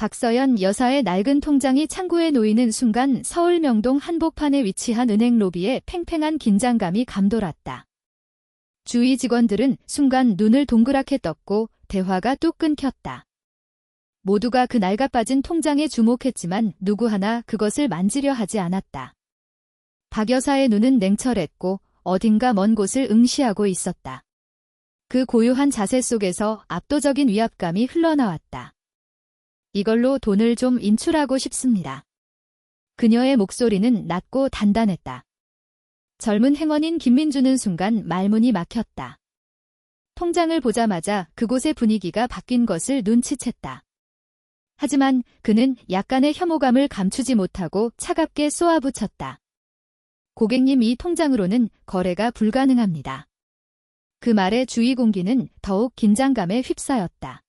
박서연 여사의 낡은 통장이 창고에 놓이는 순간 서울 명동 한복판에 위치한 은행 로비에 팽팽한 긴장감이 감돌았다. 주위 직원들은 순간 눈을 동그랗게 떴고 대화가 뚝 끊겼다. 모두가 그 낡아빠진 통장에 주목했지만 누구 하나 그것을 만지려 하지 않았다. 박 여사의 눈은 냉철했고 어딘가 먼 곳을 응시하고 있었다. 그 고요한 자세 속에서 압도적인 위압감이 흘러나왔다. 이걸로 돈을 좀 인출하고 싶습니다. 그녀의 목소리는 낮고 단단했다. 젊은 행원인 김민주는 순간 말문이 막혔다. 통장을 보자마자 그곳의 분위기가 바뀐 것을 눈치챘다. 하지만 그는 약간의 혐오감을 감추지 못하고 차갑게 쏘아붙였다. 고객님, 이 통장으로는 거래가 불가능합니다. 그 말에 주위 공기는 더욱 긴장감에 휩싸였다.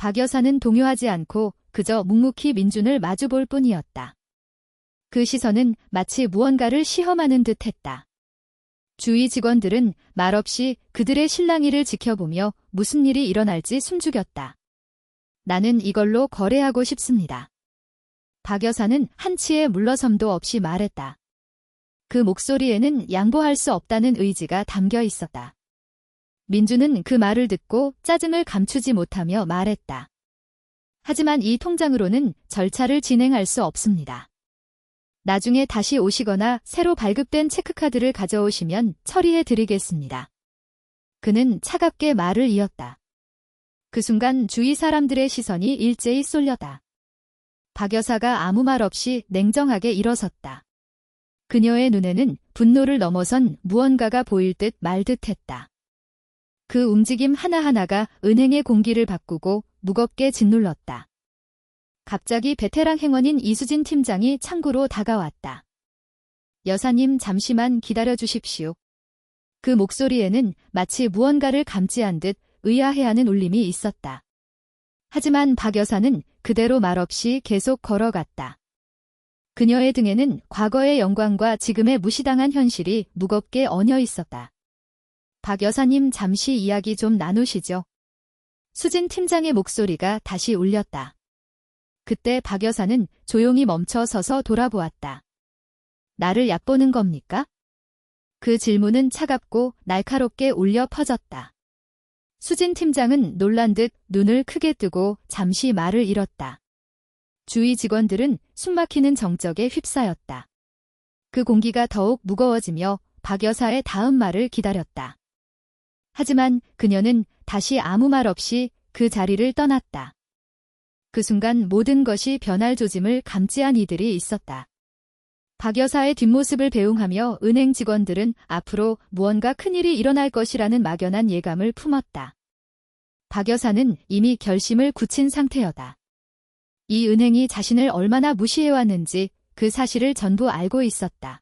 박 여사는 동요하지 않고 그저 묵묵히 민준을 마주볼 뿐이었다. 그 시선은 마치 무언가를 시험하는 듯했다. 주위 직원들은 말없이 그들의 실랑이를 지켜보며 무슨 일이 일어날지 숨죽였다. 나는 이걸로 거래하고 싶습니다. 박 여사는 한치의 물러섬도 없이 말했다. 그 목소리에는 양보할 수 없다는 의지가 담겨 있었다. 민주는 그 말을 듣고 짜증을 감추지 못하며 말했다. 하지만 이 통장으로는 절차를 진행할 수 없습니다. 나중에 다시 오시거나 새로 발급된 체크카드를 가져오시면 처리해 드리겠습니다. 그는 차갑게 말을 이었다. 그 순간 주위 사람들의 시선이 일제히 쏠렸다. 박 여사가 아무 말 없이 냉정하게 일어섰다. 그녀의 눈에는 분노를 넘어선 무언가가 보일 듯 말 듯했다. 그 움직임 하나하나가 은행의 공기를 바꾸고 무겁게 짓눌렀다. 갑자기 베테랑 행원인 이수진 팀장이 창구로 다가왔다. 여사님, 잠시만 기다려 주십시오. 그 목소리에는 마치 무언가를 감지한 듯 의아해하는 울림이 있었다. 하지만 박 여사는 그대로 말없이 계속 걸어갔다. 그녀의 등에는 과거의 영광과 지금의 무시당한 현실이 무겁게 얹어 있었다. 박 여사님, 잠시 이야기 좀 나누시죠. 수진 팀장의 목소리가 다시 울렸다. 그때 박 여사는 조용히 멈춰 서서 돌아보았다. 나를 얕보는 겁니까? 그 질문은 차갑고 날카롭게 울려 퍼졌다. 수진 팀장은 놀란 듯 눈을 크게 뜨고 잠시 말을 잃었다. 주위 직원들은 숨막히는 정적에 휩싸였다. 그 공기가 더욱 무거워지며 박 여사의 다음 말을 기다렸다. 하지만 그녀는 다시 아무 말 없이 그 자리를 떠났다. 그 순간 모든 것이 변할 조짐을 감지한 이들이 있었다. 박 여사의 뒷모습을 배웅하며 은행 직원들은 앞으로 무언가 큰일이 일어날 것이라는 막연한 예감을 품었다. 박 여사는 이미 결심을 굳힌 상태였다. 이 은행이 자신을 얼마나 무시해왔는지 그 사실을 전부 알고 있었다.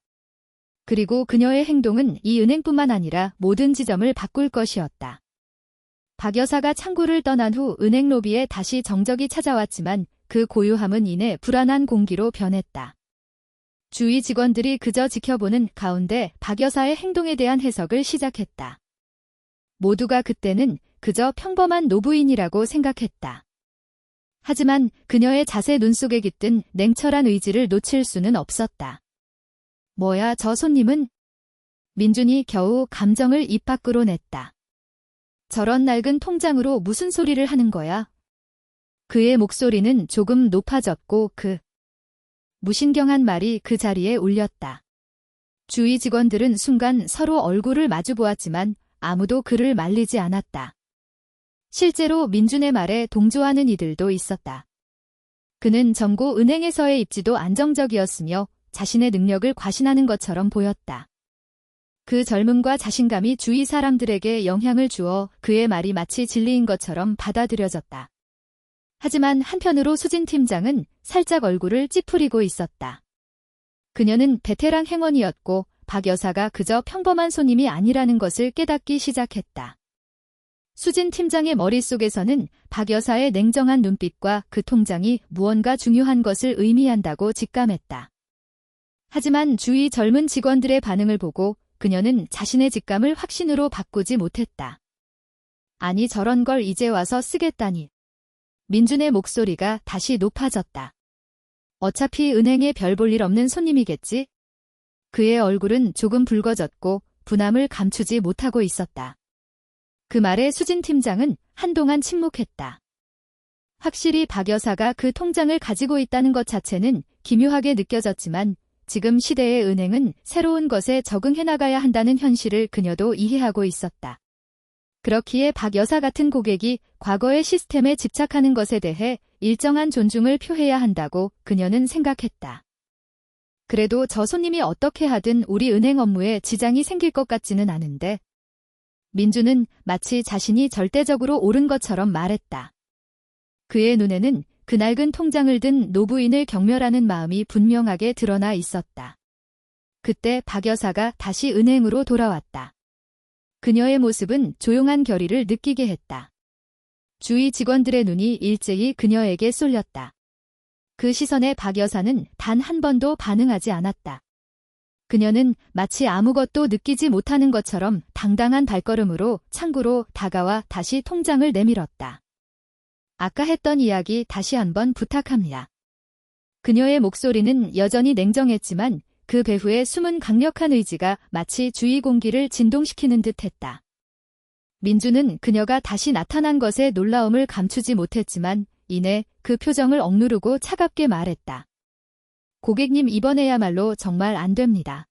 그리고 그녀의 행동은 이 은행뿐만 아니라 모든 지점을 바꿀 것이었다. 박 여사가 창구를 떠난 후 은행 로비에 다시 정적이 찾아왔지만 그 고요함은 이내 불안한 공기로 변했다. 주위 직원들이 그저 지켜보는 가운데 박 여사의 행동에 대한 해석을 시작했다. 모두가 그때는 그저 평범한 노부인이라고 생각했다. 하지만 그녀의 자세 눈 속에 깃든 냉철한 의지를 놓칠 수는 없었다. 뭐야, 저 손님은? 민준이 겨우 감정을 입 밖으로 냈다. 저런 낡은 통장으로 무슨 소리를 하는 거야? 그의 목소리는 조금 높아졌고 그 무신경한 말이 그 자리에 울렸다. 주위 직원들은 순간 서로 얼굴을 마주 보았지만 아무도 그를 말리지 않았다. 실제로 민준의 말에 동조하는 이들도 있었다. 그는 점고 은행에서의 입지도 안정적이었으며 자신의 능력을 과신하는 것처럼 보였다. 그 젊음과 자신감이 주위 사람들에게 영향을 주어 그의 말이 마치 진리인 것처럼 받아들여졌다. 하지만 한편으로 수진 팀장은 살짝 얼굴을 찌푸리고 있었다. 그녀는 베테랑 행원이었고 박 여사가 그저 평범한 손님이 아니라는 것을 깨닫기 시작했다. 수진 팀장의 머릿속에서는 박 여사의 냉정한 눈빛과 그 통장이 무언가 중요한 것을 의미한다고 직감했다. 하지만 주위 젊은 직원들의 반응을 보고 그녀는 자신의 직감을 확신으로 바꾸지 못했다. 아니, 저런 걸 이제 와서 쓰겠다니. 민준의 목소리가 다시 높아졌다. 어차피 은행에 별 볼 일 없는 손님이겠지? 그의 얼굴은 조금 붉어졌고 분함을 감추지 못하고 있었다. 그 말에 수진 팀장은 한동안 침묵했다. 확실히 박 여사가 그 통장을 가지고 있다는 것 자체는 기묘하게 느껴졌지만 지금 시대의 은행은 새로운 것에 적응해 나가야 한다는 현실을 그녀도 이해하고 있었다. 그렇기에 박 여사 같은 고객이 과거의 시스템에 집착하는 것에 대해 일정한 존중을 표해야 한다고 그녀는 생각했다. 그래도 저 손님이 어떻게 하든 우리 은행 업무에 지장이 생길 것 같지는 않은데. 민주는 마치 자신이 절대적으로 옳은 것처럼 말했다. 그의 눈에는 그 낡은 통장을 든 노부인을 경멸하는 마음이 분명하게 드러나 있었다. 그때 박 여사가 다시 은행으로 돌아왔다. 그녀의 모습은 조용한 결의를 느끼게 했다. 주위 직원들의 눈이 일제히 그녀에게 쏠렸다. 그 시선에 박 여사는 단 한 번도 반응하지 않았다. 그녀는 마치 아무것도 느끼지 못하는 것처럼 당당한 발걸음으로 창구로 다가와 다시 통장을 내밀었다. 아까 했던 이야기 다시 한번 부탁합니다. 그녀의 목소리는 여전히 냉정했지만 그 배후의 숨은 강력한 의지가 마치 주위 공기를 진동시키는 듯했다. 민주는 그녀가 다시 나타난 것에 놀라움을 감추지 못했지만 이내 그 표정을 억누르고 차갑게 말했다. 고객님, 이번에야말로 정말 안 됩니다.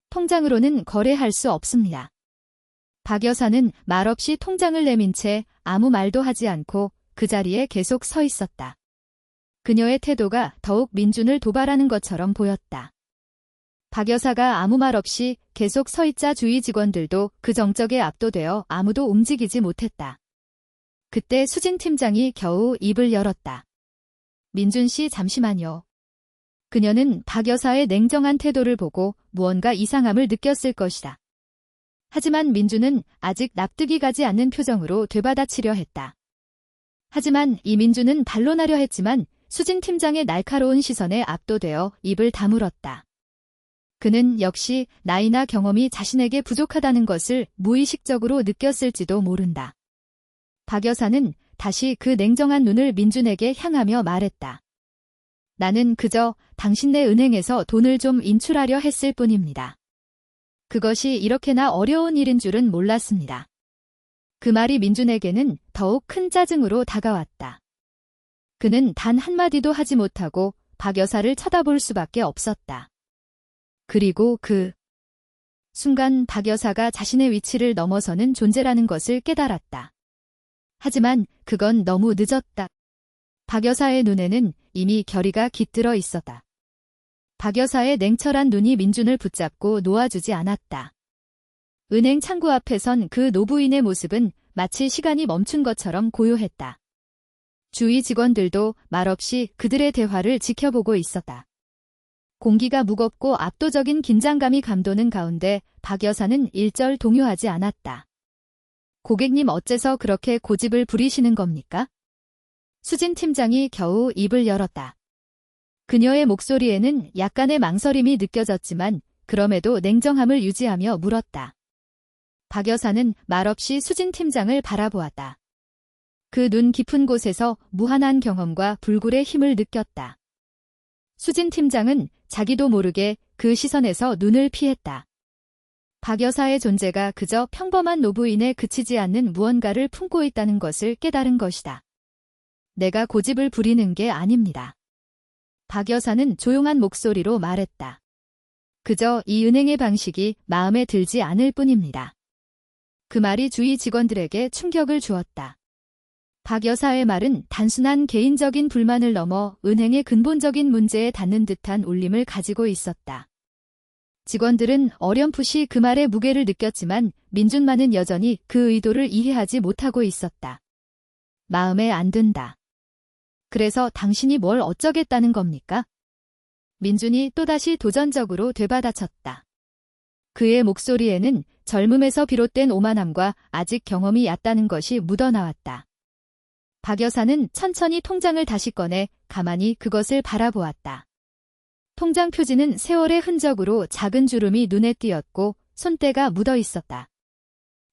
통장으로는 거래할 수 없습니다. 박 여사는 말없이 통장을 내민 채 아무 말도 하지 않고 그 자리에 계속 서 있었다. 그녀의 태도가 더욱 민준을 도발하는 것처럼 보였다. 박 여사가 아무 말 없이 계속 서 있자 주위 직원들도 그 정적에 압도되어 아무도 움직이지 못했다. 그때 수진 팀장이 겨우 입을 열었다. 민준 씨, 잠시만요. 그녀는 박 여사의 냉정한 태도를 보고 무언가 이상함을 느꼈을 것이다. 하지만 민준은 아직 납득이 가지 않는 표정으로 되받아치려 했다. 하지만 이민준은 반론하려 했지만 수진 팀장의 날카로운 시선에 압도되어 입을 다물었다. 그는 역시 나이나 경험이 자신에게 부족하다는 것을 무의식적으로 느꼈을지도 모른다. 박 여사는 다시 그 냉정한 눈을 민준에게 향하며 말했다. 나는 그저 당신네 은행에서 돈을 좀 인출하려 했을 뿐입니다. 그것이 이렇게나 어려운 일인 줄은 몰랐습니다. 그 말이 민준에게는 더욱 큰 짜증으로 다가왔다. 그는 단 한마디도 하지 못하고 박 여사를 쳐다볼 수밖에 없었다. 그리고 그 순간 박 여사가 자신의 위치를 넘어서는 존재라는 것을 깨달았다. 하지만 그건 너무 늦었다. 박 여사의 눈에는 이미 결의가 깃들어 있었다. 박 여사의 냉철한 눈이 민준을 붙잡고 놓아주지 않았다. 은행 창구 앞에 선 그 노부인의 모습은 마치 시간이 멈춘 것처럼 고요했다. 주위 직원들도 말없이 그들의 대화를 지켜보고 있었다. 공기가 무겁고 압도적인 긴장감이 감도는 가운데 박 여사는 일절 동요하지 않았다. 고객님, 어째서 그렇게 고집을 부리시는 겁니까? 수진 팀장이 겨우 입을 열었다. 그녀의 목소리에는 약간의 망설임이 느껴졌지만 그럼에도 냉정함을 유지하며 물었다. 박 여사는 말없이 수진 팀장을 바라보았다. 그 눈 깊은 곳에서 무한한 경험과 불굴의 힘을 느꼈다. 수진 팀장은 자기도 모르게 그 시선에서 눈을 피했다. 박 여사의 존재가 그저 평범한 노부인에 그치지 않는 무언가를 품고 있다는 것을 깨달은 것이다. 내가 고집을 부리는 게 아닙니다. 박 여사는 조용한 목소리로 말했다. 그저 이 은행의 방식이 마음에 들지 않을 뿐입니다. 그 말이 주위 직원들에게 충격을 주었다. 박 여사의 말은 단순한 개인적인 불만을 넘어 은행의 근본적인 문제에 닿는 듯한 울림을 가지고 있었다. 직원들은 어렴풋이 그 말의 무게를 느꼈지만 민준만은 여전히 그 의도를 이해하지 못하고 있었다. 마음에 안 든다. 그래서 당신이 뭘 어쩌겠다는 겁니까? 민준이 또다시 도전적으로 되받아쳤다. 그의 목소리에는 젊음에서 비롯된 오만함과 아직 경험이 얕다는 것이 묻어나왔다. 박 여사는 천천히 통장을 다시 꺼내 가만히 그것을 바라보았다. 통장 표지는 세월의 흔적으로 작은 주름이 눈에 띄었고 손때가 묻어 있었다.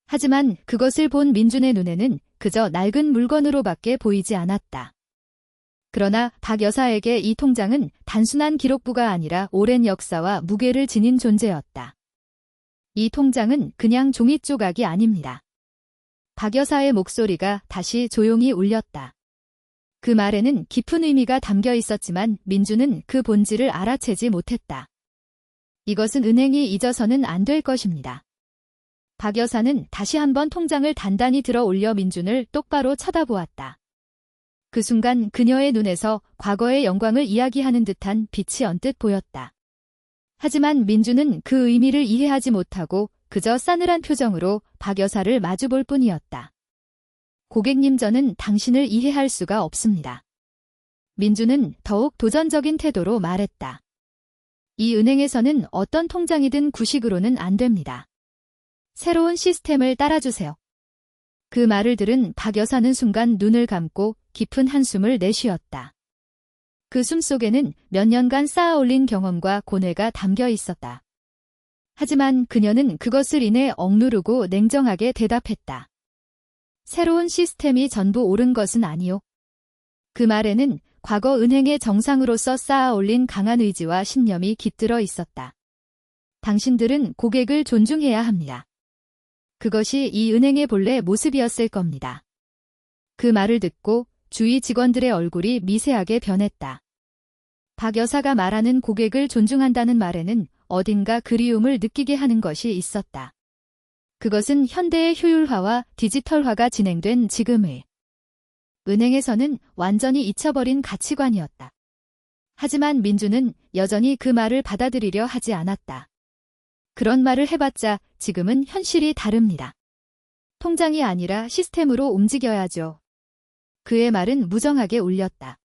하지만 그것을 본 민준의 눈에는 그저 낡은 물건으로밖에 보이지 않았다. 그러나 박 여사에게 이 통장은 단순한 기록부가 아니라 오랜 역사와 무게를 지닌 존재였다. 이 통장은 그냥 종이 조각이 아닙니다. 박 여사의 목소리가 다시 조용히 울렸다. 그 말에는 깊은 의미가 담겨 있었지만 민주는 그 본질을 알아채지 못했다. 이것은 은행이 잊어서는 안 될 것입니다. 박 여사는 다시 한번 통장을 단단히 들어 올려 민준을 똑바로 쳐다보았다. 그 순간 그녀의 눈에서 과거의 영광을 이야기하는 듯한 빛이 언뜻 보였다. 하지만 민준은 그 의미를 이해하지 못하고 그저 싸늘한 표정으로 박 여사를 마주볼 뿐이었다. 고객님, 저는 당신을 이해할 수가 없습니다. 민준은 더욱 도전적인 태도로 말했다. 이 은행에서는 어떤 통장이든 구식으로는 안 됩니다. 새로운 시스템을 따라주세요. 그 말을 들은 박 여사는 순간 눈을 감고 깊은 한숨을 내쉬었다. 그 숨 속에는 몇 년간 쌓아올린 경험과 고뇌가 담겨 있었다. 하지만 그녀는 그것을 인해 억누르고 냉정하게 대답했다. 새로운 시스템이 전부 옳은 것은 아니오. 그 말에는 과거 은행의 정상으로서 쌓아올린 강한 의지와 신념이 깃들어 있었다. 당신들은 고객을 존중해야 합니다. 그것이 이 은행의 본래 모습이었을 겁니다. 그 말을 듣고 주위 직원들의 얼굴이 미세하게 변했다. 박 여사가 말하는 고객을 존중한다는 말에는 어딘가 그리움을 느끼게 하는 것이 있었다. 그것은 현대의 효율화와 디지털화가 진행된 지금의 은행에서는 완전히 잊혀버린 가치관이었다. 하지만 민주는 여전히 그 말을 받아들이려 하지 않았다. 그런 말을 해봤자 지금은 현실이 다릅니다. 통장이 아니라 시스템으로 움직여야죠. 그의 말은 무정하게 울렸다.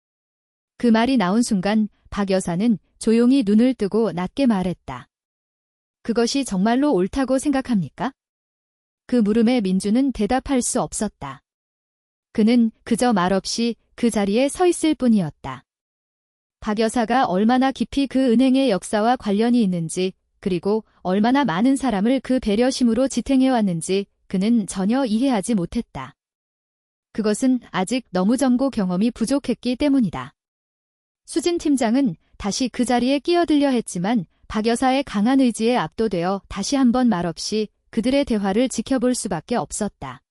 그 말이 나온 순간 박 여사는 조용히 눈을 뜨고 낮게 말했다. 그것이 정말로 옳다고 생각합니까? 그 물음에 민주는 대답할 수 없었다. 그는 그저 말없이 그 자리에 서 있을 뿐이었다. 박 여사가 얼마나 깊이 그 은행의 역사와 관련이 있는지, 그리고 얼마나 많은 사람을 그 배려심으로 지탱해왔는지 그는 전혀 이해하지 못했다. 그것은 아직 너무 젊고 경험이 부족했기 때문이다. 수진 팀장은 다시 그 자리에 끼어들려 했지만 박 여사의 강한 의지에 압도되어 다시 한번 말없이 그들의 대화를 지켜볼 수밖에 없었다.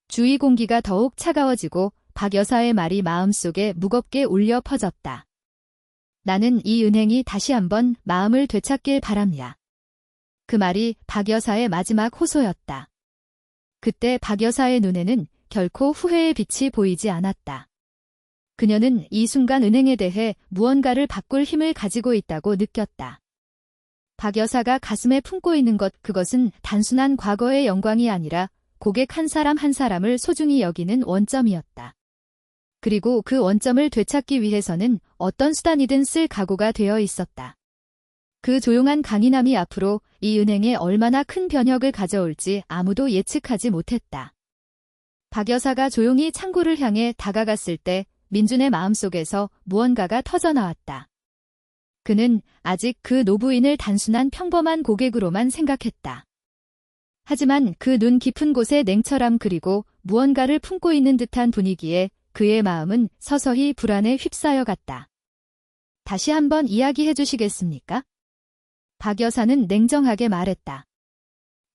주위 공기가 더욱 차가워지고 박 여사의 말이 마음속에 무겁게 울려 퍼졌다. 나는 이 은행이 다시 한번 마음을 되찾길 바랍니다. 그 말이 박 여사의 마지막 호소였다. 그때 박 여사의 눈에는 결코 후회의 빛이 보이지 않았다. 그녀는 이 순간 은행에 대해 무언가를 바꿀 힘을 가지고 있다고 느꼈다. 박 여사가 가슴에 품고 있는 것, 그것은 단순한 과거의 영광이 아니라 고객 한 사람 한 사람을 소중히 여기는 원점이었다. 그리고 그 원점을 되찾기 위해서는 어떤 수단이든 쓸 각오가 되어 있었다. 그 조용한 강인함이 앞으로 이 은행에 얼마나 큰 변혁을 가져올지 아무도 예측하지 못했다. 박 여사가 조용히 창구를 향해 다가갔을 때 민준의 마음속에서 무언가가 터져나왔다. 그는 아직 그 노부인을 단순한 평범한 고객으로만 생각했다. 하지만 그 눈 깊은 곳의 냉철함, 그리고 무언가를 품고 있는 듯한 분위기에 그의 마음은 서서히 불안에 휩싸여 갔다. 다시 한번 이야기해 주시겠습니까? 박 여사는 냉정하게 말했다.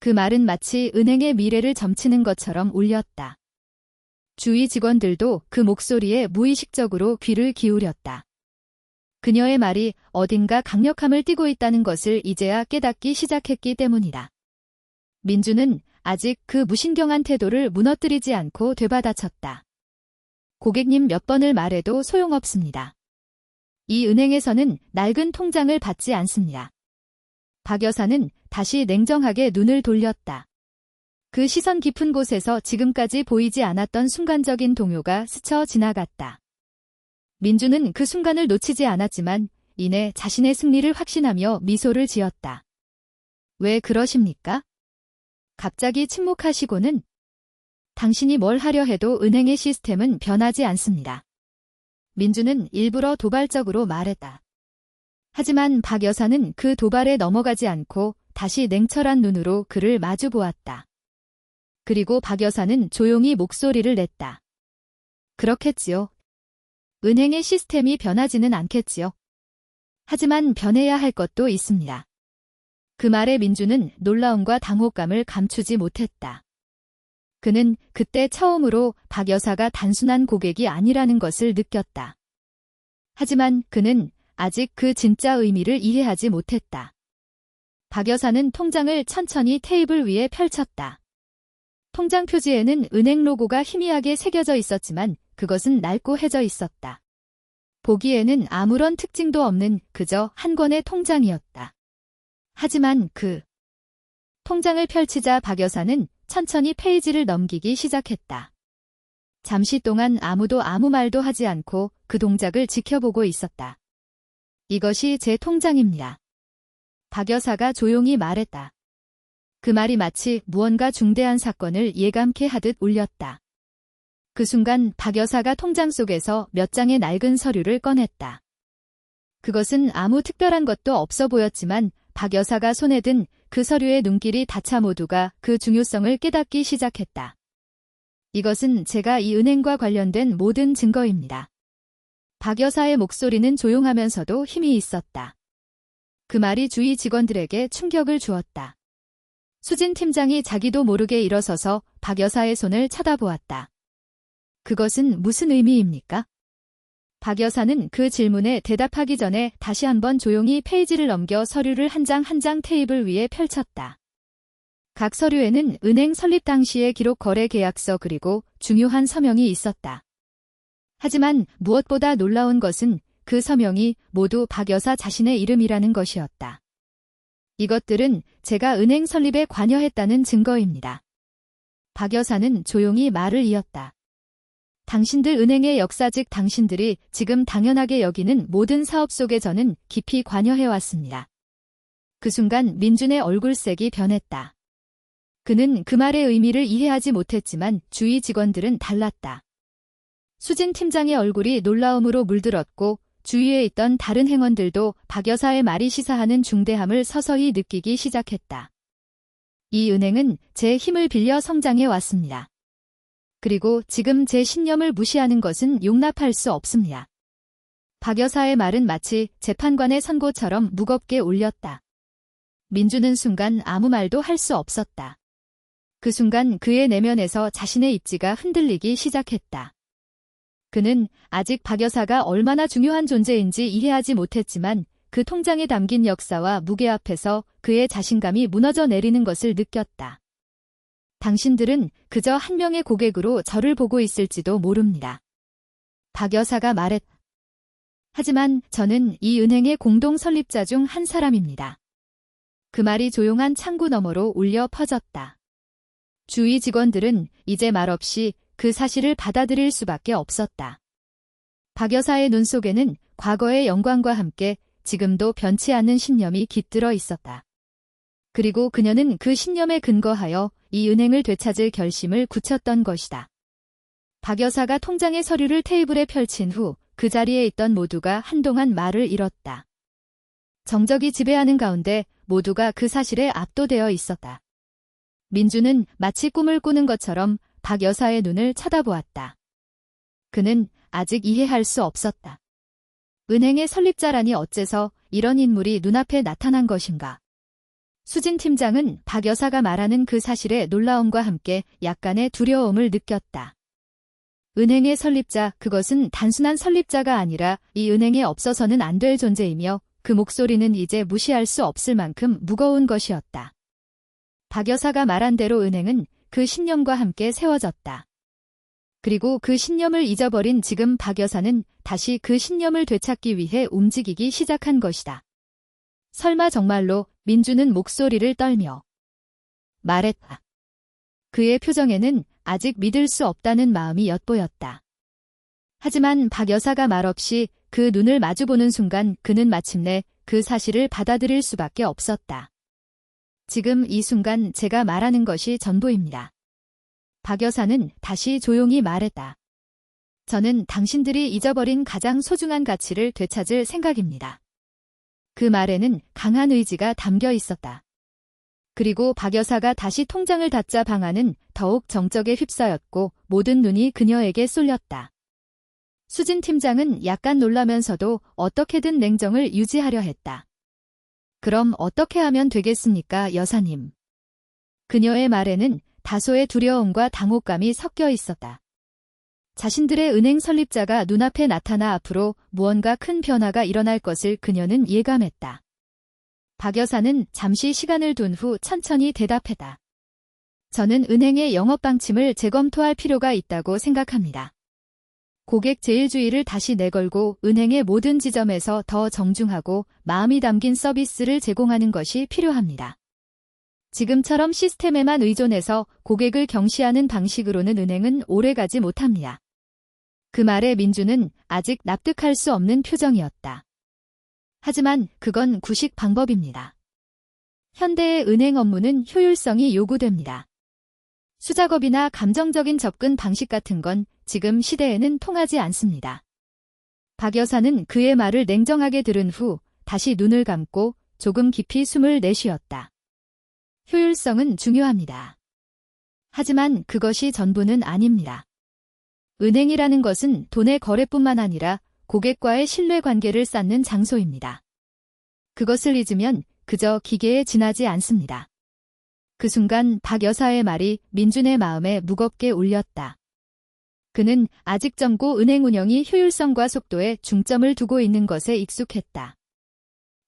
그 말은 마치 은행의 미래를 점치는 것처럼 울렸다. 주위 직원들도 그 목소리에 무의식적으로 귀를 기울였다. 그녀의 말이 어딘가 강력함을 띠고 있다는 것을 이제야 깨닫기 시작했기 때문이다. 민주는 아직 그 무신경한 태도를 무너뜨리지 않고 되받아쳤다. 고객님, 몇 번을 말해도 소용없습니다. 이 은행에서는 낡은 통장을 받지 않습니다. 박 여사는 다시 냉정하게 눈을 돌렸다. 그 시선 깊은 곳에서 지금까지 보이지 않았던 순간적인 동요가 스쳐 지나갔다. 민주는 그 순간을 놓치지 않았지만 이내 자신의 승리를 확신하며 미소를 지었다. 왜 그러십니까? 갑자기 침묵하시고는 당신이 뭘 하려 해도 은행의 시스템은 변하지 않습니다. 민주는 일부러 도발적으로 말했다. 하지만 박 여사는 그 도발에 넘어가지 않고 다시 냉철한 눈으로 그를 마주 보았다. 그리고 박 여사는 조용히 목소리를 냈다. 그렇겠지요. 은행의 시스템이 변하지는 않겠지요. 하지만 변해야 할 것도 있습니다. 그 말에 민주는 놀라움과 당혹감을 감추지 못했다. 그는 그때 처음으로 박 여사가 단순한 고객이 아니라는 것을 느꼈다. 하지만 그는 아직 그 진짜 의미를 이해하지 못했다. 박 여사는 통장을 천천히 테이블 위에 펼쳤다. 통장 표지에는 은행 로고가 희미하게 새겨져 있었지만 그것은 낡고해져 있었다. 보기에는 아무런 특징도 없는 그저 한 권의 통장이었다. 하지만 그 통장을 펼치자 박 여사는 천천히 페이지를 넘기기 시작했다. 잠시 동안 아무도 아무 말도 하지 않고 그 동작을 지켜보고 있었다. 이것이 제 통장입니다. 박 여사가 조용히 말했다. 그 말이 마치 무언가 중대한 사건을 예감케 하듯 울렸다. 그 순간 박 여사가 통장 속에서 몇 장의 낡은 서류를 꺼냈다. 그것은 아무 특별한 것도 없어 보였지만 박 여사가 손에 든 그 서류의 눈길이 닿자 모두가 그 중요성을 깨닫기 시작했다. 이것은 제가 이 은행과 관련된 모든 증거입니다. 박 여사의 목소리는 조용하면서도 힘이 있었다. 그 말이 주위 직원들에게 충격을 주었다. 수진 팀장이 자기도 모르게 일어서서 박 여사의 손을 쳐다보았다. 그것은 무슨 의미입니까? 박 여사는 그 질문에 대답하기 전에 다시 한번 조용히 페이지를 넘겨 서류를 한 장 한 장 테이블 위에 펼쳤다. 각 서류에는 은행 설립 당시의 기록 거래 계약서 그리고 중요한 서명이 있었다. 하지만 무엇보다 놀라운 것은 그 서명이 모두 박 여사 자신의 이름이라는 것이었다. 이것들은 제가 은행 설립에 관여했다는 증거입니다. 박 여사는 조용히 말을 이었다. 당신들 은행의 역사 즉 당신들이 지금 당연하게 여기는 모든 사업 속에 저는 깊이 관여해왔습니다. 그 순간 민준의 얼굴색이 변했다. 그는 그 말의 의미를 이해하지 못했지만 주위 직원들은 달랐다. 수진 팀장의 얼굴이 놀라움으로 물들었고 주위에 있던 다른 행원들도 박 여사의 말이 시사하는 중대함을 서서히 느끼기 시작했다. 이 은행은 제 힘을 빌려 성장해 왔습니다. 그리고 지금 제 신념을 무시하는 것은 용납할 수 없습니다. 박 여사의 말은 마치 재판관의 선고처럼 무겁게 울렸다. 민주는 순간 아무 말도 할 수 없었다. 그 순간 그의 내면에서 자신의 입지가 흔들리기 시작했다. 그는 아직 박 여사가 얼마나 중요한 존재인지 이해하지 못했지만 그 통장에 담긴 역사와 무게 앞에서 그의 자신감이 무너져 내리는 것을 느꼈다. 당신들은 그저 한 명의 고객으로 저를 보고 있을지도 모릅니다. 박 여사가 말했다. 하지만 저는 이 은행의 공동 설립자 중 한 사람입니다. 그 말이 조용한 창구 너머로 울려 퍼졌다. 주위 직원들은 이제 말없이 그 사실을 받아들일 수밖에 없었다. 박 여사의 눈 속에는 과거의 영광과 함께 지금도 변치 않는 신념이 깃들어 있었다. 그리고 그녀는 그 신념에 근거하여 이 은행을 되찾을 결심을 굳혔던 것이다. 박 여사가 통장의 서류를 테이블에 펼친 후 그 자리에 있던 모두가 한동안 말을 잃었다. 정적이 지배하는 가운데 모두가 그 사실에 압도되어 있었다. 민주는 마치 꿈을 꾸는 것처럼 박 여사의 눈을 쳐다보았다. 그는 아직 이해할 수 없었다. 은행의 설립자라니 어째서 이런 인물이 눈앞에 나타난 것인가. 수진 팀장은 박 여사가 말하는 그 사실에 놀라움과 함께 약간의 두려움을 느꼈다. 은행의 설립자, 그것은 단순한 설립자가 아니라 이 은행에 없어서는 안 될 존재이며 그 목소리는 이제 무시할 수 없을 만큼 무거운 것이었다. 박 여사가 말한 대로 은행은 그 신념과 함께 세워졌다. 그리고 그 신념을 잊어버린 지금 박 여사는 다시 그 신념을 되찾기 위해 움직이기 시작한 것이다. 설마 정말로? 민주는 목소리를 떨며 말했다. 그의 표정에는 아직 믿을 수 없다는 마음이 엿보였다. 하지만 박 여사가 말없이 그 눈을 마주보는 순간 그는 마침내 그 사실을 받아들일 수밖에 없었다. 지금 이 순간 제가 말하는 것이 전부입니다. 박 여사는 다시 조용히 말했다. 저는 당신들이 잊어버린 가장 소중한 가치를 되찾을 생각입니다. 그 말에는 강한 의지가 담겨 있었다. 그리고 박 여사가 다시 통장을 닫자 방안은 더욱 정적에 휩싸였고 모든 눈이 그녀에게 쏠렸다. 수진 팀장은 약간 놀라면서도 어떻게든 냉정을 유지하려 했다. 그럼 어떻게 하면 되겠습니까, 여사님? 그녀의 말에는 다소의 두려움과 당혹감이 섞여 있었다. 자신들의 은행 설립자가 눈앞에 나타나 앞으로 무언가 큰 변화가 일어날 것을 그녀는 예감했다. 박 여사는 잠시 시간을 둔 후 천천히 대답했다. 저는 은행의 영업 방침을 재검토할 필요가 있다고 생각합니다. 고객 제일주의를 다시 내걸고 은행의 모든 지점에서 더 정중하고 마음이 담긴 서비스를 제공하는 것이 필요합니다. 지금처럼 시스템에만 의존해서 고객을 경시하는 방식으로는 은행은 오래가지 못합니다. 그 말에 민주는 아직 납득할 수 없는 표정이었다. 하지만 그건 구식 방법입니다. 현대의 은행 업무는 효율성이 요구됩니다. 수작업이나 감정적인 접근 방식 같은 건 지금 시대에는 통하지 않습니다. 박 여사는 그의 말을 냉정하게 들은 후 다시 눈을 감고 조금 깊이 숨을 내쉬었다. 효율성은 중요합니다. 하지만 그것이 전부는 아닙니다. 은행이라는 것은 돈의 거래뿐만 아니라 고객과의 신뢰관계를 쌓는 장소입니다. 그것을 잊으면 그저 기계에 지나지 않습니다. 그 순간 박 여사의 말이 민준의 마음에 무겁게 울렸다. 그는 아직 젊고 은행 운영이 효율성과 속도에 중점을 두고 있는 것에 익숙했다.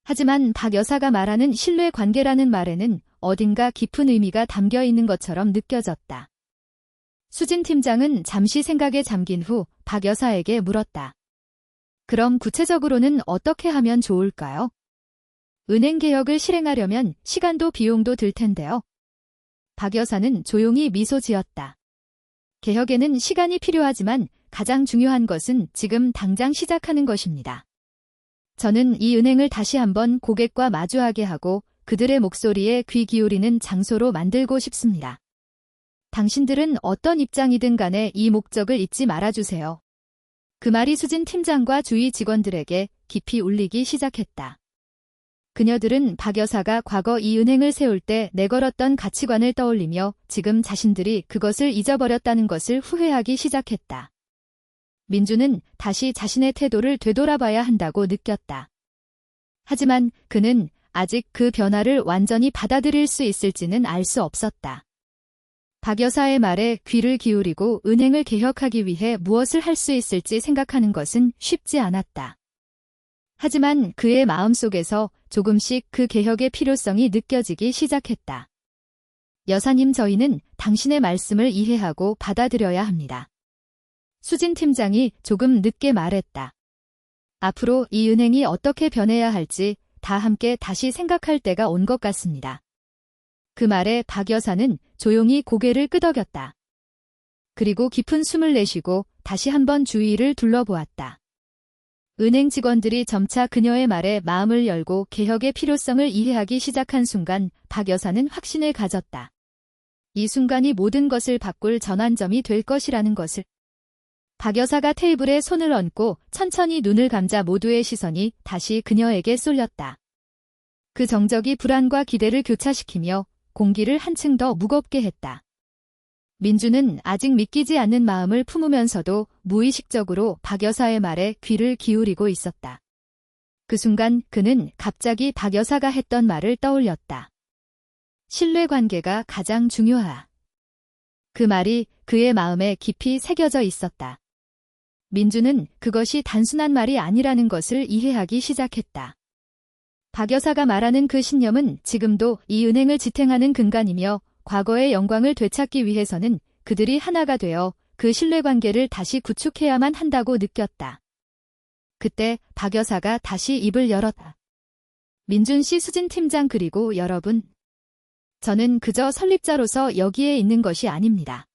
하지만 박 여사가 말하는 신뢰관계라는 말에는 어딘가 깊은 의미가 담겨 있는 것처럼 느껴졌다. 수진 팀장은 잠시 생각에 잠긴 후 박 여사에게 물었다. 그럼 구체적으로는 어떻게 하면 좋을까요? 은행 개혁을 실행하려면 시간도 비용도 들 텐데요. 박 여사는 조용히 미소 지었다. 개혁에는 시간이 필요하지만 가장 중요한 것은 지금 당장 시작하는 것입니다. 저는 이 은행을 다시 한번 고객과 마주하게 하고 그들의 목소리에 귀 기울이는 장소로 만들고 싶습니다. 당신들은 어떤 입장이든 간에 이 목적을 잊지 말아주세요. 그 말이 수진 팀장과 주위 직원들에게 깊이 울리기 시작했다. 그녀들은 박 여사가 과거 이 은행을 세울 때 내걸었던 가치관을 떠올리며 지금 자신들이 그것을 잊어버렸다는 것을 후회하기 시작했다. 민주는 다시 자신의 태도를 되돌아봐야 한다고 느꼈다. 하지만 그는 아직 그 변화를 완전히 받아들일 수 있을지는 알 수 없었다. 박 여사의 말에 귀를 기울이고 은행을 개혁하기 위해 무엇을 할 수 있을지 생각하는 것은 쉽지 않았다. 하지만 그의 마음속에서 조금씩 그 개혁의 필요성이 느껴지기 시작했다. 여사님, 저희는 당신의 말씀을 이해하고 받아들여야 합니다. 수진 팀장이 조금 늦게 말했다. 앞으로 이 은행이 어떻게 변해야 할지 다 함께 다시 생각할 때가 온 것 같습니다. 그 말에 박 여사는 조용히 고개를 끄덕였다. 그리고 깊은 숨을 내쉬고 다시 한번 주위를 둘러보았다. 은행 직원들이 점차 그녀의 말에 마음을 열고 개혁의 필요성을 이해하기 시작한 순간 박 여사는 확신을 가졌다. 이 순간이 모든 것을 바꿀 전환점이 될 것이라는 것을. 박 여사가 테이블에 손을 얹고 천천히 눈을 감자 모두의 시선이 다시 그녀에게 쏠렸다. 그 정적이 불안과 기대를 교차시키며 공기를 한층 더 무겁게 했다. 민주는 아직 믿기지 않는 마음을 품으면서도 무의식적으로 박 여사의 말에 귀를 기울이고 있었다. 그 순간 그는 갑자기 박 여사가 했던 말을 떠올렸다. 신뢰관계가 가장 중요하다. 그 말이 그의 마음에 깊이 새겨져 있었다. 민주는 그것이 단순한 말이 아니라는 것을 이해하기 시작했다. 박 여사가 말하는 그 신념은 지금도 이 은행을 지탱하는 근간이며 과거의 영광을 되찾기 위해서는 그들이 하나가 되어 그 신뢰관계를 다시 구축해야만 한다고 느꼈다. 그때 박 여사가 다시 입을 열었다. 민준 씨, 수진 팀장, 그리고 여러분. 저는 그저 설립자로서 여기에 있는 것이 아닙니다.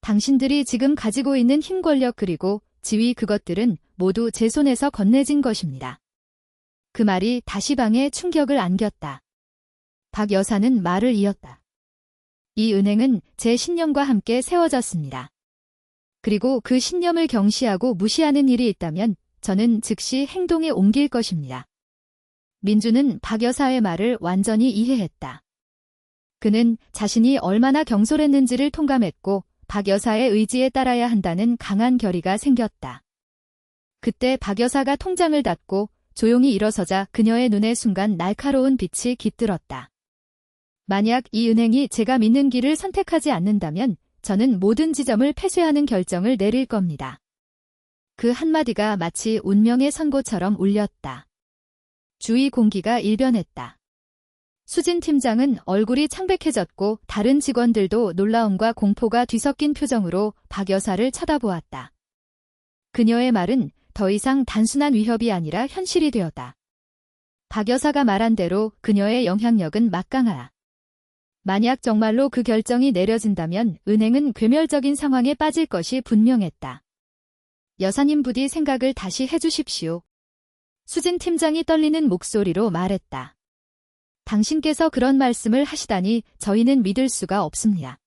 당신들이 지금 가지고 있는 힘, 권력 그리고 지위, 그것들은 모두 제 손에서 건네진 것입니다. 그 말이 다시 방에 충격을 안겼다. 박 여사는 말을 이었다. 이 은행은 제 신념과 함께 세워졌습니다. 그리고 그 신념을 경시하고 무시하는 일이 있다면 저는 즉시 행동에 옮길 것입니다. 민주는 박 여사의 말을 완전히 이해했다. 그는 자신이 얼마나 경솔했는지를 통감했고 박 여사의 의지에 따라야 한다는 강한 결의가 생겼다. 그때 박 여사가 통장을 닫고 조용히 일어서자 그녀의 눈에 순간 날카로운 빛이 깃들었다. 만약 이 은행이 제가 믿는 길을 선택하지 않는다면 저는 모든 지점을 폐쇄하는 결정을 내릴 겁니다. 그 한마디가 마치 운명의 선고처럼 울렸다. 주위 공기가 일변했다. 수진 팀장은 얼굴이 창백해졌고 다른 직원들도 놀라움과 공포가 뒤섞인 표정으로 박 여사를 쳐다보았다. 그녀의 말은 더 이상 단순한 위협이 아니라 현실이 되었다. 박 여사가 말한 대로 그녀의 영향력은 막강하다. 만약 정말로 그 결정이 내려진다면 은행은 괴멸적인 상황에 빠질 것이 분명했다. 여사님 부디 생각을 다시 해주십시오. 수진 팀장이 떨리는 목소리로 말했다. 당신께서 그런 말씀을 하시다니 저희는 믿을 수가 없습니다.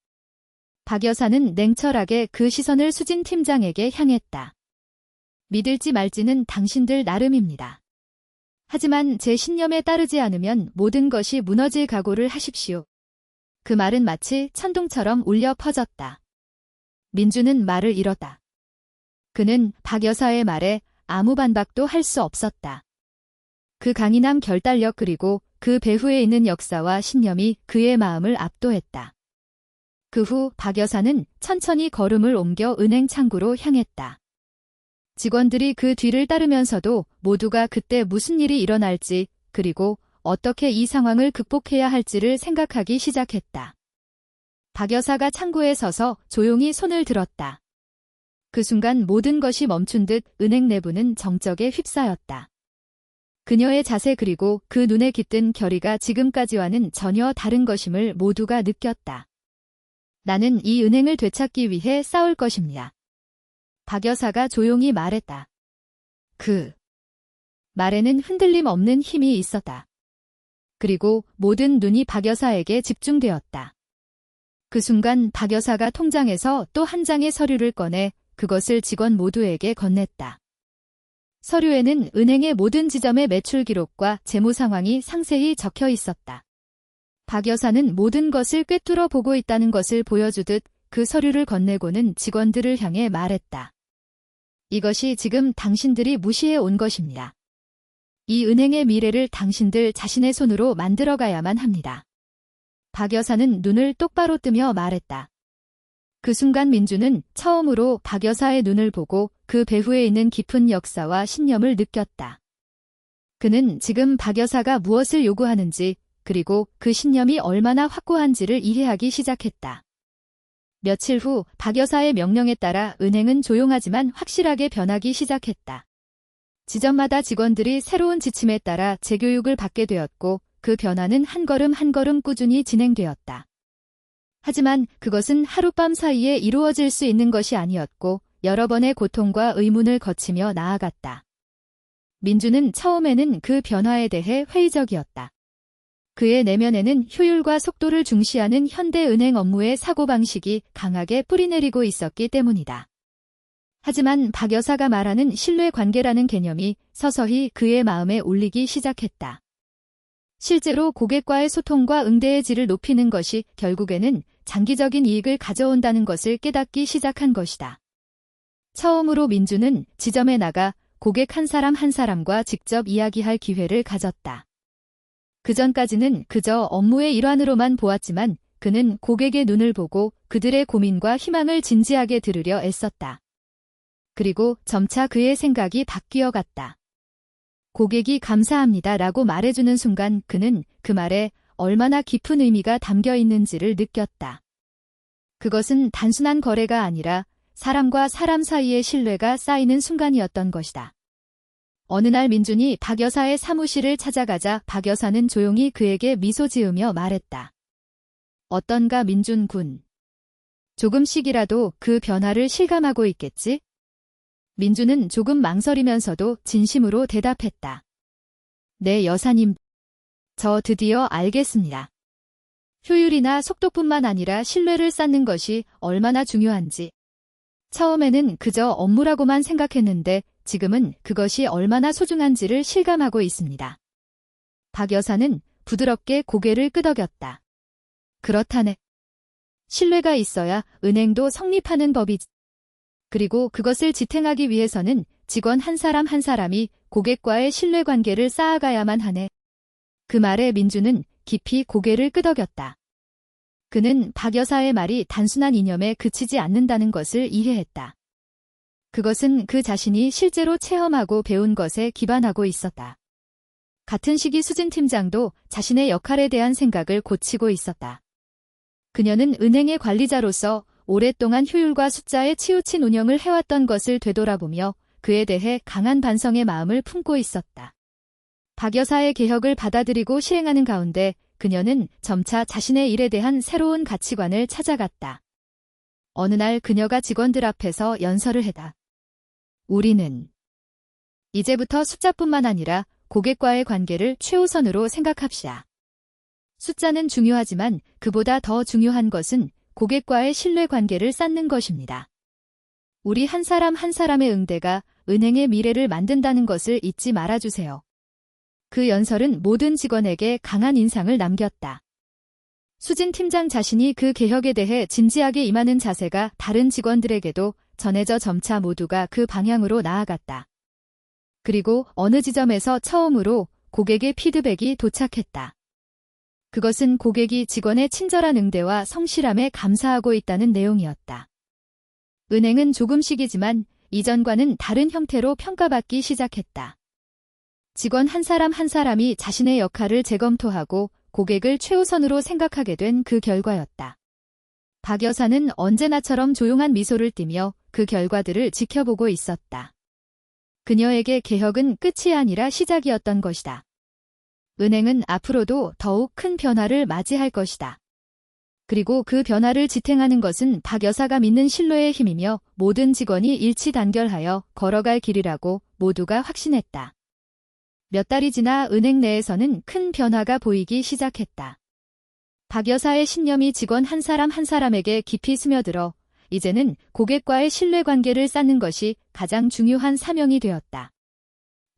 박 여사는 냉철하게 그 시선을 수진 팀장에게 향했다. 믿을지 말지는 당신들 나름입니다. 하지만 제 신념에 따르지 않으면 모든 것이 무너질 각오를 하십시오. 그 말은 마치 천둥처럼 울려 퍼졌다. 민주는 말을 잃었다. 그는 박 여사의 말에 아무 반박도 할 수 없었다. 그 강인함 결단력 그리고 그 배후에 있는 역사와 신념이 그의 마음을 압도했다. 그 후 박 여사는 천천히 걸음을 옮겨 은행 창구로 향했다. 직원들이 그 뒤를 따르면서도 모두가 그때 무슨 일이 일어날지 그리고 어떻게 이 상황을 극복해야 할지를 생각하기 시작했다. 박 여사가 창구에 서서 조용히 손을 들었다. 그 순간 모든 것이 멈춘 듯 은행 내부는 정적에 휩싸였다. 그녀의 자세 그리고 그 눈에 깃든 결의가 지금까지와는 전혀 다른 것임을 모두가 느꼈다. 나는 이 은행을 되찾기 위해 싸울 것입니다. 박 여사가 조용히 말했다. 그 말에는 흔들림 없는 힘이 있었다. 그리고 모든 눈이 박 여사에게 집중되었다. 그 순간 박 여사가 통장에서 또 한 장의 서류를 꺼내 그것을 직원 모두에게 건넸다. 서류에는 은행의 모든 지점의 매출 기록과 재무 상황이 상세히 적혀 있었다. 박 여사는 모든 것을 꿰뚫어 보고 있다는 것을 보여주듯 그 서류를 건네고는 직원들을 향해 말했다. 이것이 지금 당신들이 무시해 온 것입니다. 이 은행의 미래를 당신들 자신의 손으로 만들어가야만 합니다. 박 여사는 눈을 똑바로 뜨며 말했다. 그 순간 민주는 처음으로 박 여사의 눈을 보고 그 배후에 있는 깊은 역사와 신념을 느꼈다. 그는 지금 박 여사가 무엇을 요구하는지 그리고 그 신념이 얼마나 확고한지를 이해하기 시작했다. 며칠 후 박 여사의 명령에 따라 은행은 조용하지만 확실하게 변하기 시작했다. 지점마다 직원들이 새로운 지침에 따라 재교육을 받게 되었고 그 변화는 한 걸음 한 걸음 꾸준히 진행되었다. 하지만 그것은 하룻밤 사이에 이루어질 수 있는 것이 아니었고 여러 번의 고통과 의문을 거치며 나아갔다. 민주는 처음에는 그 변화에 대해 회의적이었다. 그의 내면에는 효율과 속도를 중시하는 현대은행 업무의 사고방식이 강하게 뿌리내리고 있었기 때문이다. 하지만 박 여사가 말하는 신뢰관계라는 개념이 서서히 그의 마음에 울리기 시작했다. 실제로 고객과의 소통과 응대의 질을 높이는 것이 결국에는 장기적인 이익을 가져온다는 것을 깨닫기 시작한 것이다. 처음으로 민주는 지점에 나가 고객 한 사람 한 사람과 직접 이야기할 기회를 가졌다. 그전까지는 그저 업무의 일환으로만 보았지만 그는 고객의 눈을 보고 그들의 고민과 희망을 진지하게 들으려 애썼다. 그리고 점차 그의 생각이 바뀌어 갔다. 고객이 감사합니다 라고 말해주는 순간 그는 그 말에 얼마나 깊은 의미가 담겨 있는지를 느꼈다. 그것은 단순한 거래가 아니라 사람과 사람 사이의 신뢰가 쌓이는 순간이었던 것이다. 어느 날 민준이 박 여사의 사무실을 찾아가자 박 여사는 조용히 그에게 미소 지으며 말했다. 어떤가 민준 군. 조금씩이라도 그 변화를 실감하고 있겠지? 민준은 조금 망설이면서도 진심으로 대답했다. 네 여사님. 저 드디어 알겠습니다. 효율이나 속도뿐만 아니라 신뢰를 쌓는 것이 얼마나 중요한지. 처음에는 그저 업무라고만 생각했는데 지금은 그것이 얼마나 소중한지를 실감하고 있습니다. 박 여사는 부드럽게 고개를 끄덕였다. 그렇다네. 신뢰가 있어야 은행도 성립하는 법이지. 그리고 그것을 지탱하기 위해서는 직원 한 사람 한 사람이 고객과의 신뢰관계를 쌓아가야만 하네. 그 말에 민주는 깊이 고개를 끄덕였다. 그는 박 여사의 말이 단순한 이념에 그치지 않는다는 것을 이해했다. 그것은 그 자신이 실제로 체험하고 배운 것에 기반하고 있었다. 같은 시기 수진 팀장도 자신의 역할에 대한 생각을 고치고 있었다. 그녀는 은행의 관리자로서 오랫동안 효율과 숫자에 치우친 운영을 해왔던 것을 되돌아보며 그에 대해 강한 반성의 마음을 품고 있었다. 박 여사의 개혁을 받아들이고 시행하는 가운데 그녀는 점차 자신의 일에 대한 새로운 가치관을 찾아갔다. 어느 날 그녀가 직원들 앞에서 연설을 했다. 우리는 이제부터 숫자뿐만 아니라 고객과의 관계를 최우선으로 생각합시다. 숫자는 중요하지만 그보다 더 중요한 것은 고객과의 신뢰관계를 쌓는 것입니다. 우리 한 사람 한 사람의 응대가 은행의 미래를 만든다는 것을 잊지 말아주세요. 그 연설은 모든 직원에게 강한 인상을 남겼다. 수진 팀장 자신이 그 개혁에 대해 진지하게 임하는 자세가 다른 직원들에게도 전해져 점차 모두가 그 방향으로 나아갔다. 그리고 어느 지점에서 처음으로 고객의 피드백이 도착했다. 그것은 고객이 직원의 친절한 응대와 성실함에 감사하고 있다는 내용이었다. 은행은 조금씩이지만 이전과는 다른 형태로 평가받기 시작했다. 직원 한 사람 한 사람이 자신의 역할을 재검토하고 고객을 최우선으로 생각하게 된 그 결과였다. 박 여사는 언제나처럼 조용한 미소를 띠며 그 결과들을 지켜보고 있었다. 그녀에게 개혁은 끝이 아니라 시작이었던 것이다. 은행은 앞으로도 더욱 큰 변화를 맞이할 것이다. 그리고 그 변화를 지탱하는 것은 박 여사가 믿는 신뢰의 힘이며 모든 직원이 일치단결하여 걸어갈 길이라고 모두가 확신했다. 몇 달이 지나 은행 내에서는 큰 변화가 보이기 시작했다. 박 여사의 신념이 직원 한 사람 한 사람에게 깊이 스며들어 이제는 고객과의 신뢰관계를 쌓는 것이 가장 중요한 사명이 되었다.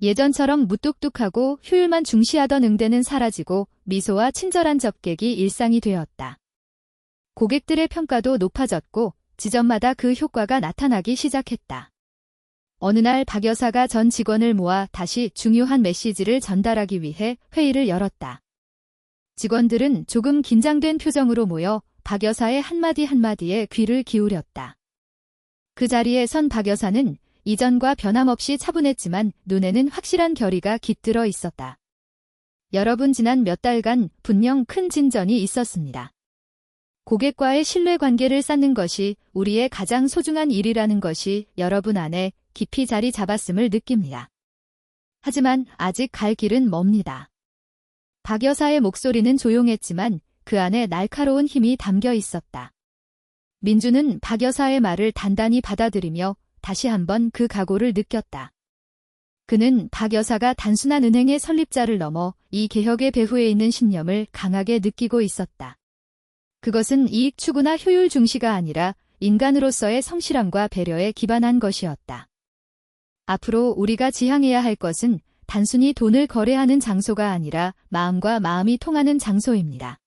예전처럼 무뚝뚝하고 효율만 중시하던 응대는 사라지고 미소와 친절한 접객이 일상이 되었다. 고객들의 평가도 높아졌고 지점마다 그 효과가 나타나기 시작했다. 어느 날 박 여사가 전 직원을 모아 다시 중요한 메시지를 전달하기 위해 회의를 열었다. 직원들은 조금 긴장된 표정으로 모여 박 여사의 한마디 한마디에 귀를 기울였다. 그 자리에 선 박 여사는 이전과 변함없이 차분했지만 눈에는 확실한 결의가 깃들어 있었다. 여러분, 지난 몇 달간 분명 큰 진전이 있었습니다. 고객과의 신뢰관계를 쌓는 것이 우리의 가장 소중한 일이라는 것이 여러분 안에 깊이 자리 잡았음을 느낍니다. 하지만 아직 갈 길은 멉니다. 박 여사의 목소리는 조용했지만 그 안에 날카로운 힘이 담겨 있었다. 민주는 박 여사의 말을 단단히 받아들이며 다시 한번 그 각오를 느꼈다. 그는 박 여사가 단순한 은행의 설립자를 넘어 이 개혁의 배후에 있는 신념을 강하게 느끼고 있었다. 그것은 이익 추구나 효율 중시가 아니라 인간으로서의 성실함과 배려에 기반한 것이었다. 앞으로 우리가 지향해야 할 것은 단순히 돈을 거래하는 장소가 아니라 마음과 마음이 통하는 장소입니다.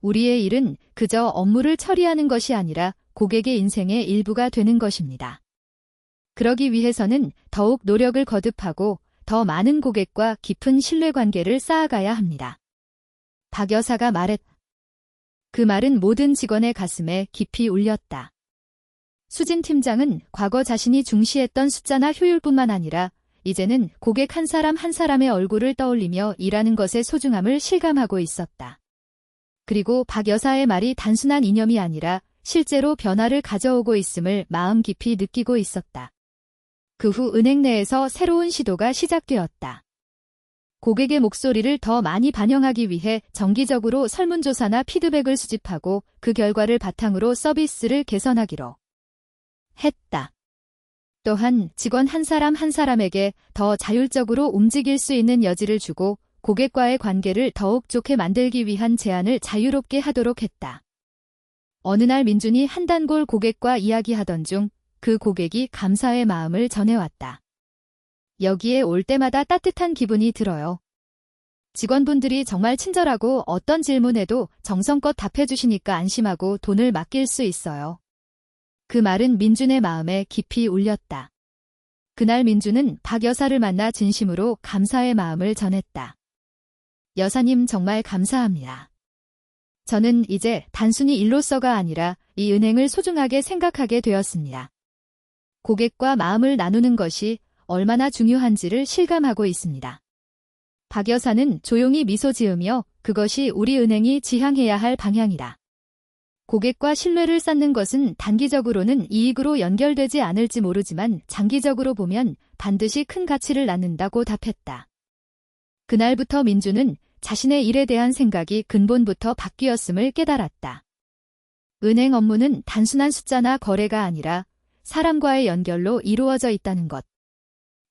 우리의 일은 그저 업무를 처리하는 것이 아니라 고객의 인생의 일부가 되는 것입니다. 그러기 위해서는 더욱 노력을 거듭하고 더 많은 고객과 깊은 신뢰관계를 쌓아가야 합니다. 박 여사가 말했다. 그 말은 모든 직원의 가슴에 깊이 울렸다. 수진 팀장은 과거 자신이 중시했던 숫자나 효율뿐만 아니라 이제는 고객 한 사람 한 사람의 얼굴을 떠올리며 일하는 것의 소중함을 실감하고 있었다. 그리고 박 여사의 말이 단순한 이념이 아니라 실제로 변화를 가져오고 있음을 마음 깊이 느끼고 있었다. 그 후 은행 내에서 새로운 시도가 시작되었다. 고객의 목소리를 더 많이 반영하기 위해 정기적으로 설문조사나 피드백을 수집하고 그 결과를 바탕으로 서비스를 개선하기로 했다. 또한 직원 한 사람 한 사람에게 더 자율적으로 움직일 수 있는 여지를 주고 고객과의 관계를 더욱 좋게 만들기 위한 제안을 자유롭게 하도록 했다. 어느 날 민준이 한 단골 고객과 이야기하던 중 그 고객이 감사의 마음을 전해왔다. 여기에 올 때마다 따뜻한 기분이 들어요. 직원분들이 정말 친절하고 어떤 질문에도 정성껏 답해주시니까 안심하고 돈을 맡길 수 있어요. 그 말은 민준의 마음에 깊이 울렸다. 그날 민준은 박 여사를 만나 진심으로 감사의 마음을 전했다. 여사님 정말 감사합니다. 저는 이제 단순히 일로서가 아니라 이 은행을 소중하게 생각하게 되었습니다. 고객과 마음을 나누는 것이 얼마나 중요한지를 실감하고 있습니다. 박 여사는 조용히 미소 지으며 그것이 우리 은행이 지향해야 할 방향이다. 고객과 신뢰를 쌓는 것은 단기적으로는 이익으로 연결되지 않을지 모르지만 장기적으로 보면 반드시 큰 가치를 낳는다고 답했다. 그날부터 민준은 자신의 일에 대한 생각이 근본부터 바뀌었음을 깨달았다. 은행 업무는 단순한 숫자나 거래가 아니라 사람과의 연결로 이루어져 있다는 것.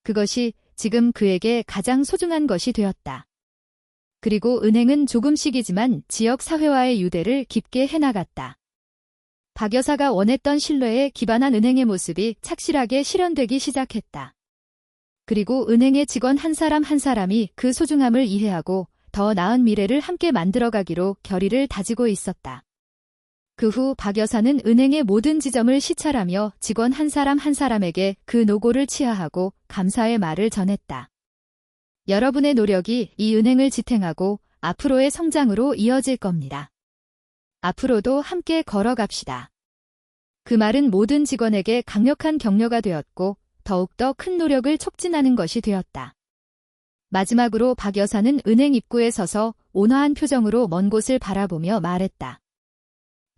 그것이 지금 그에게 가장 소중한 것이 되었다. 그리고 은행은 조금씩이지만 지역 사회와의 유대를 깊게 해나갔다. 박 여사가 원했던 신뢰에 기반한 은행의 모습이 착실하게 실현되기 시작했다. 그리고 은행의 직원 한 사람 한 사람이 그 소중함을 이해하고 더 나은 미래를 함께 만들어가기로 결의를 다지고 있었다. 그 후 박 여사는 은행의 모든 지점을 시찰하며 직원 한 사람 한 사람에게 그 노고를 치하하고 감사의 말을 전했다. 여러분의 노력이 이 은행을 지탱하고 앞으로의 성장으로 이어질 겁니다. 앞으로도 함께 걸어갑시다. 그 말은 모든 직원에게 강력한 격려가 되었고 더욱더 큰 노력을 촉진하는 것이 되었다. 마지막으로 박 여사는 은행 입구에 서서 온화한 표정으로 먼 곳을 바라보며 말했다.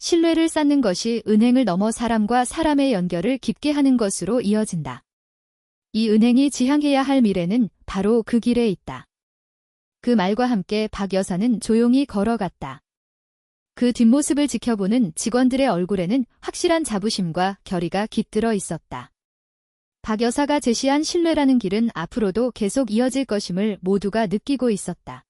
신뢰를 쌓는 것이 은행을 넘어 사람과 사람의 연결을 깊게 하는 것으로 이어진다. 이 은행이 지향해야 할 미래는 바로 그 길에 있다. 그 말과 함께 박 여사는 조용히 걸어갔다. 그 뒷모습을 지켜보는 직원들의 얼굴에는 확실한 자부심과 결의가 깃들어 있었다. 박 여사가 제시한 신뢰라는 길은 앞으로도 계속 이어질 것임을 모두가 느끼고 있었다.